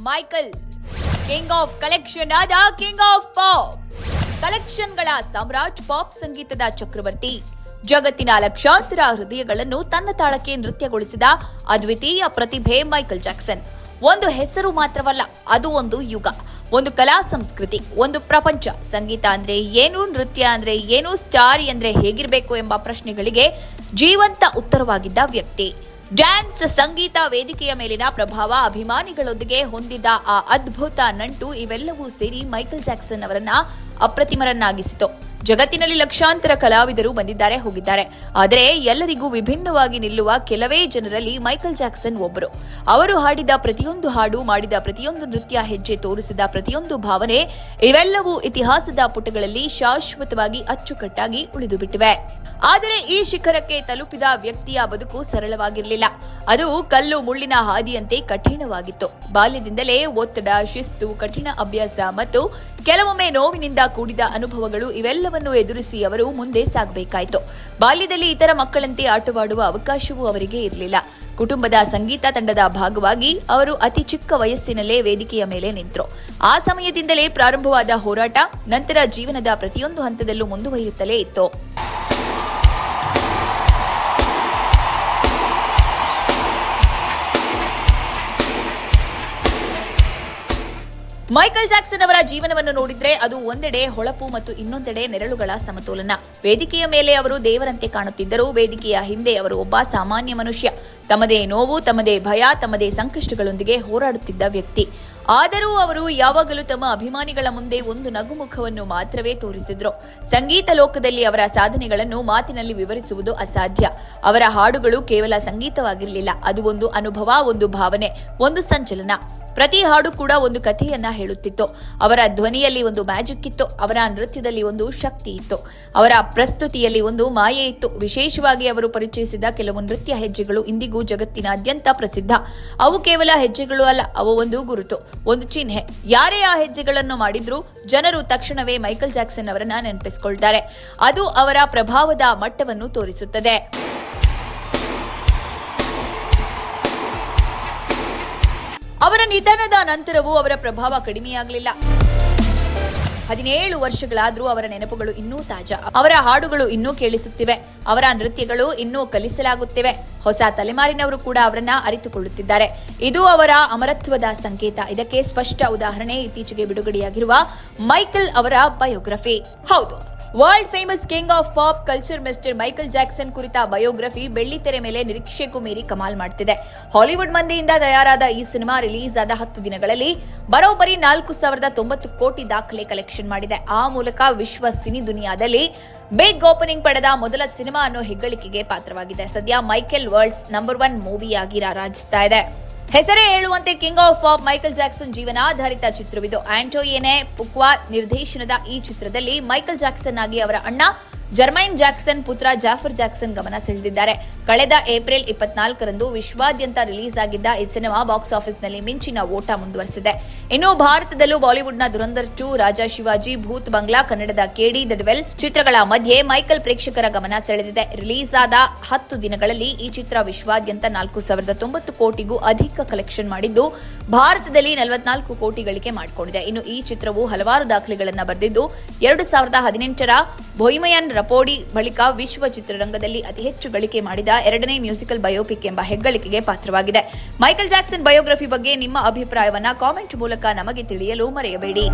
Michael king of collection ಆದ king of pop. ಕಲೆಕ್ಷನ್ಗಳ ಸಾಮ್ರಾಟ್, ಪಾಪ್ ಸಂಗೀತದ ಚಕ್ರವರ್ತಿ, ಜಗತ್ತಿನ ಲಕ್ಷಾಂತರ ಹೃದಯಗಳನ್ನು ತನ್ನ ತಾಳಕ್ಕೆ ನೃತ್ಯಗೊಳಿಸಿದ ಅದ್ವಿತೀಯ ಪ್ರತಿಭೆ ಮೈಕಲ್ ಜಾಕ್ಸನ್. ಒಂದು ಹೆಸರು ಮಾತ್ರವಲ್ಲ, ಅದು ಒಂದು ಯುಗ, ಒಂದು ಕಲಾ ಸಂಸ್ಕೃತಿ, ಒಂದು ಪ್ರಪಂಚ. ಸಂಗೀತ ಅಂದ್ರೆ ಏನು, ನೃತ್ಯ ಅಂದ್ರೆ ಏನು, ಸ್ಟಾರ್ ಅಂದ್ರೆ ಹೇಗಿರಬೇಕು ಎಂಬ ಪ್ರಶ್ನೆಗಳಿಗೆ ಜೀವಂತ ಉತ್ತರವಾಗಿದ್ದ ವ್ಯಕ್ತಿ. ಡ್ಯಾನ್ಸ್, ಸಂಗೀತ, ವೇದಿಕೆಯ ಮೇಲಿನ ಪ್ರಭಾವ, ಅಭಿಮಾನಿಗಳೊಂದಿಗೆ ಹೊಂದಿದ್ದ ಆ ಅದ್ಭುತ ನಂಟು ಇವೆಲ್ಲವೂ ಸೇರಿ ಮೈಕಲ್ ಜಾಕ್ಸನ್ ಅವರನ್ನ ಅಪ್ರತಿಮರನ್ನಾಗಿಸಿತು. ಜಗತ್ತಿನಲ್ಲಿ ಲಕ್ಷಾಂತರ ಕಲಾವಿದರು ಬಂದಿದ್ದಾರೆ, ಹೋಗಿದ್ದಾರೆ. ಆದರೆ ಎಲ್ಲರಿಗೂ ವಿಭಿನ್ನವಾಗಿ ನಿಲ್ಲುವ ಕೆಲವೇ ಜನರಲ್ಲಿ ಮೈಕಲ್ ಜಾಕ್ಸನ್ ಒಬ್ಬರು. ಅವರು ಹಾಡಿದ ಪ್ರತಿಯೊಂದು ಹಾಡು, ಮಾಡಿದ ಪ್ರತಿಯೊಂದು ನೃತ್ಯ, ಹೆಜ್ಜೆ ತೋರಿಸಿದ ಪ್ರತಿಯೊಂದು ಭಾವನೆ ಇವೆಲ್ಲವೂ ಇತಿಹಾಸದ ಪುಟಗಳಲ್ಲಿ ಶಾಶ್ವತವಾಗಿ ಅಚ್ಚುಕಟ್ಟಾಗಿ ಉಳಿದು ಬಿಟ್ಟಿವೆ. ಆದರೆ ಈ ಶಿಖರಕ್ಕೆ ತಲುಪಿದ ವ್ಯಕ್ತಿಯ ಬದುಕು ಸರಳವಾಗಿರಲಿಲ್ಲ. ಅದು ಕಲ್ಲು ಮುಳ್ಳಿನ ಹಾದಿಯಂತೆ ಕಠಿಣವಾಗಿತ್ತು. ಬಾಲ್ಯದಿಂದಲೇ ಒತ್ತಡ, ಶಿಸ್ತು, ಕಠಿಣ ಅಭ್ಯಾಸ ಮತ್ತು ಕೆಲವೊಮ್ಮೆ ನೋವಿನಿಂದ ಕೂಡಿದ ಅನುಭವಗಳು ಇವೆಲ್ಲವನ್ನು ಎದುರಿಸಿ ಅವರು ಮುಂದೆ ಸಾಗಬೇಕಾಯಿತು. ಬಾಲ್ಯದಲ್ಲಿ ಇತರ ಮಕ್ಕಳಂತೆ ಆಟವಾಡುವ ಅವಕಾಶವೂ ಅವರಿಗೆ ಇರಲಿಲ್ಲ. ಕುಟುಂಬದ ಸಂಗೀತ ತಂಡದ ಭಾಗವಾಗಿ ಅವರು ಅತಿ ಚಿಕ್ಕ ವಯಸ್ಸಿನಲ್ಲೇ ವೇದಿಕೆಯ ಮೇಲೆ ನಿಂತರು. ಆ ಸಮಯದಿಂದಲೇ ಪ್ರಾರಂಭವಾದ ಹೋರಾಟ ನಂತರ ಜೀವನದ ಪ್ರತಿಯೊಂದು ಹಂತದಲ್ಲೂ ಮುಂದುವರಿಯುತ್ತಲೇ ಇತ್ತು. ಮೈಕಲ್ ಜಾಕ್ಸನ್ ಅವರ ಜೀವನವನ್ನು ನೋಡಿದ್ರೆ ಅದು ಒಂದೆಡೆ ಹೊಳಪು ಮತ್ತು ಇನ್ನೊಂದೆಡೆ ನೆರಳುಗಳ ಸಮತೋಲನ. ವೇದಿಕೆಯ ಮೇಲೆ ಅವರು ದೇವರಂತೆ ಕಾಣುತ್ತಿದ್ದರು. ವೇದಿಕೆಯ ಹಿಂದೆ ಅವರು ಒಬ್ಬ ಸಾಮಾನ್ಯ ಮನುಷ್ಯ, ತಮ್ಮದೇ ನೋವು, ತಮ್ಮದೇ ಭಯ, ತಮ್ಮದೇ ಸಂಕಷ್ಟಗಳೊಂದಿಗೆ ಹೋರಾಡುತ್ತಿದ್ದ ವ್ಯಕ್ತಿ. ಆದರೂ ಅವರು ಯಾವಾಗಲೂ ತಮ್ಮ ಅಭಿಮಾನಿಗಳ ಮುಂದೆ ಒಂದು ನಗುಮುಖವನ್ನು ಮಾತ್ರವೇ ತೋರಿಸಿದ್ರು. ಸಂಗೀತ ಲೋಕದಲ್ಲಿ ಅವರ ಸಾಧನೆಗಳನ್ನು ಮಾತಿನಲ್ಲಿ ವಿವರಿಸುವುದು ಅಸಾಧ್ಯ. ಅವರ ಹಾಡುಗಳು ಕೇವಲ ಸಂಗೀತವಾಗಿರಲಿಲ್ಲ, ಅದು ಒಂದು ಅನುಭವ, ಒಂದು ಭಾವನೆ, ಒಂದು ಸಂಚಲನ. ಪ್ರತಿ ಹಾಡು ಕೂಡ ಒಂದು ಕಥೆಯನ್ನ ಹೇಳುತ್ತಿತ್ತು. ಅವರ ಧ್ವನಿಯಲ್ಲಿ ಒಂದು ಮ್ಯಾಜಿಕ್ ಇತ್ತು, ಅವರ ನೃತ್ಯದಲ್ಲಿ ಒಂದು ಶಕ್ತಿ ಇತ್ತು, ಅವರ ಪ್ರಸ್ತುತಿಯಲ್ಲಿ ಒಂದು ಮಾಯೆ ಇತ್ತು. ವಿಶೇಷವಾಗಿ ಅವರು ಪರಿಚಯಿಸಿದ ಕೆಲವು ನೃತ್ಯ ಹೆಜ್ಜೆಗಳು ಇಂದಿಗೂ ಜಗತ್ತಿನಾದ್ಯಂತ ಪ್ರಸಿದ್ಧ. ಅವು ಕೇವಲ ಹೆಜ್ಜೆಗಳು ಅಲ್ಲ, ಅವು ಒಂದು ಗುರುತು, ಒಂದು ಚಿಹ್ನೆ. ಯಾರೇ ಆ ಹೆಜ್ಜೆಗಳನ್ನು ಮಾಡಿದ್ರೂ ಜನರು ತಕ್ಷಣವೇ ಮೈಕಲ್ ಜಾಕ್ಸನ್ ಅವರನ್ನ ನೆನಪಿಸಿಕೊಳ್ತಾರೆ. ಅದು ಅವರ ಪ್ರಭಾವದ ಮಟ್ಟವನ್ನು ತೋರಿಸುತ್ತದೆ. ಅವರ ನಿಧನದ ನಂತರವೂ ಅವರ ಪ್ರಭಾವ ಕಡಿಮೆಯಾಗಲಿಲ್ಲ. 17 ವರ್ಷಗಳಾದರೂ ಅವರ ನೆನಪುಗಳು ಇನ್ನೂ ತಾಜಾ. ಅವರ ಹಾಡುಗಳು ಇನ್ನೂ ಕೇಳಿಸುತ್ತಿವೆ, ಅವರ ನೃತ್ಯಗಳು ಇನ್ನೂ ಕಲಿಸಲಾಗುತ್ತಿವೆ. ಹೊಸ ತಲೆಮಾರಿನವರು ಕೂಡ ಅವರನ್ನ ಅರಿತುಕೊಳ್ಳುತ್ತಿದ್ದಾರೆ. ಇದು ಅವರ ಅಮರತ್ವದ ಸಂಕೇತ. ಇದಕ್ಕೆ ಸ್ಪಷ್ಟ ಉದಾಹರಣೆ ಇತ್ತೀಚೆಗೆ ಬಿಡುಗಡೆಯಾಗಿರುವ ಮೈಕಲ್ ಅವರ ಬಯೋಗ್ರಫಿ. ಹೌದು, world famous king of pop culture mister Michael Jackson ಕುರಿತ ಬಯೋಗ್ರಫಿ ಬೆಳ್ಳಿತೆರೆ ಮೇಲೆ ನಿರೀಕ್ಷೆಗೂ ಮೀರಿ ಕಮಾಲ್ ಮಾಡ್ತಿದೆ. ಹಾಲಿವುಡ್ ಮಂದಿಯಿಂದ ತಯಾರಾದ ಈ ಸಿನಿಮಾ ರಿಲೀಸ್ ಆದ 10 ದಿನಗಳಲ್ಲಿ ಬರೋಬ್ಬರಿ 4,090 ಕೋಟಿ ದಾಖಲೆ ಕಲೆಕ್ಷನ್ ಮಾಡಿದೆ. ಆ ಮೂಲಕ ವಿಶ್ವ ಸಿನಿ ದುನಿಯಾದಲ್ಲಿ ಬಿಗ್ ಓಪನಿಂಗ್ ಪಡೆದ ಮೊದಲ ಸಿನಿಮಾ ಅನ್ನೋ ಹೆಗ್ಗಳಿಕೆಗೆ ಪಾತ್ರವಾಗಿದೆ. ಸದ್ಯ ಮೈಕೆಲ್ ವರ್ಲ್ಡ್ಸ್ ನಂಬರ್ 1 ಮೂವಿಯಾಗಿ ರಾರಾಜಿಸ್ತಾ ಇದೆ. ಹೆಸರೇ ಹೇಳುವಂತೆ king of pop Michael Jackson ಜೀವನಾಧಾರಿತ ಚಿತ್ರವಿದು. ಆಂಟೋಯಿನೆ ಪುಕ್ವಾ ನಿರ್ದೇಶನದ ಈ ಚಿತ್ರದಲ್ಲಿ ಮೈಕಲ್ ಜಾಕ್ಸನ್ ಆಗಿ ಅವರ ಅಣ್ಣ ಜರ್ಮೈನ್ ಜಾಕ್ಸನ್, ಪುತ್ರ ಜಾಫರ್ ಜಾಕ್ಸನ್ ಗಮನ ಸೆಳೆದಿದ್ದಾರೆ. ಕಳೆದ ಏಪ್ರಿಲ್ 24ರಂದು ವಿಶ್ವಾದ್ಯಂತ ರಿಲೀಸ್ ಆಗಿದ್ದ ಈ ಸಿನಿಮಾ ಬಾಕ್ಸ್ ಆಫೀಸ್ನಲ್ಲಿ ಮಿಂಚಿನ ಓಟ ಮುಂದುವರೆಸಿದೆ. ಇನ್ನು ಭಾರತದಲ್ಲೂ ಬಾಲಿವುಡ್ನ ದುರಂಧರ್ 2, ರಾಜಾ ಶಿವಾಜಿ, ಭೂತ್ ಬಂಗ್ಲಾ, ಕನ್ನಡದ ಕೆಡಿ ದ ಡೆವಿಲ್ ಚಿತ್ರಗಳ ಮಧ್ಯೆ ಮೈಕಲ್ ಪ್ರೇಕ್ಷಕರ ಗಮನ ಸೆಳೆದಿದೆ. ರಿಲೀಸ್ ಆದ 10 ದಿನಗಳಲ್ಲಿ ಈ ಚಿತ್ರ ವಿಶ್ವಾದ್ಯಂತ 4,090 ಕೋಟಿಗೂ ಅಧಿಕ ಕಲೆಕ್ಷನ್ ಮಾಡಿದ್ದು, ಭಾರತದಲ್ಲಿ 44 ಕೋಟಿ ಗಳಿಕೆ ಮಾಡಿಕೊಂಡಿದೆ. ಇನ್ನು ಈ ಚಿತ್ರವು ಹಲವಾರು ದಾಖಲೆಗಳನ್ನು ಬರೆದಿದ್ದು, 2018ರ ಬೊಹಿಮಿಯನ್ ರಪೋಡಿ ಬಳಿಕ ವಿಶ್ವ ಚಿತ್ರರಂಗದಲ್ಲಿ ಅತಿ ಹೆಚ್ಚು ಗಳಿಕೆ ಮಾಡಿದ 2ನೇ ಮ್ಯೂಸಿಕಲ್ ಬಯೋಪಿಕ್ ಎಂಬ ಹೆಗ್ಗಳಿಕೆಗೆ ಪಾತ್ರವಾಗಿದೆ. ಮೈಕಲ್ ಜಾಕ್ಸನ್ ಬಯೋಗ್ರಫಿ ಬಗ್ಗೆ ನಿಮ್ಮ ಅಭಿಪ್ರಾಯವನ್ನ ಕಾಮೆಂಟ್ ಮೂಲಕ ನಮಗೆ ತಿಳಿಯಲು ಮರೆಯಬೇಡಿ.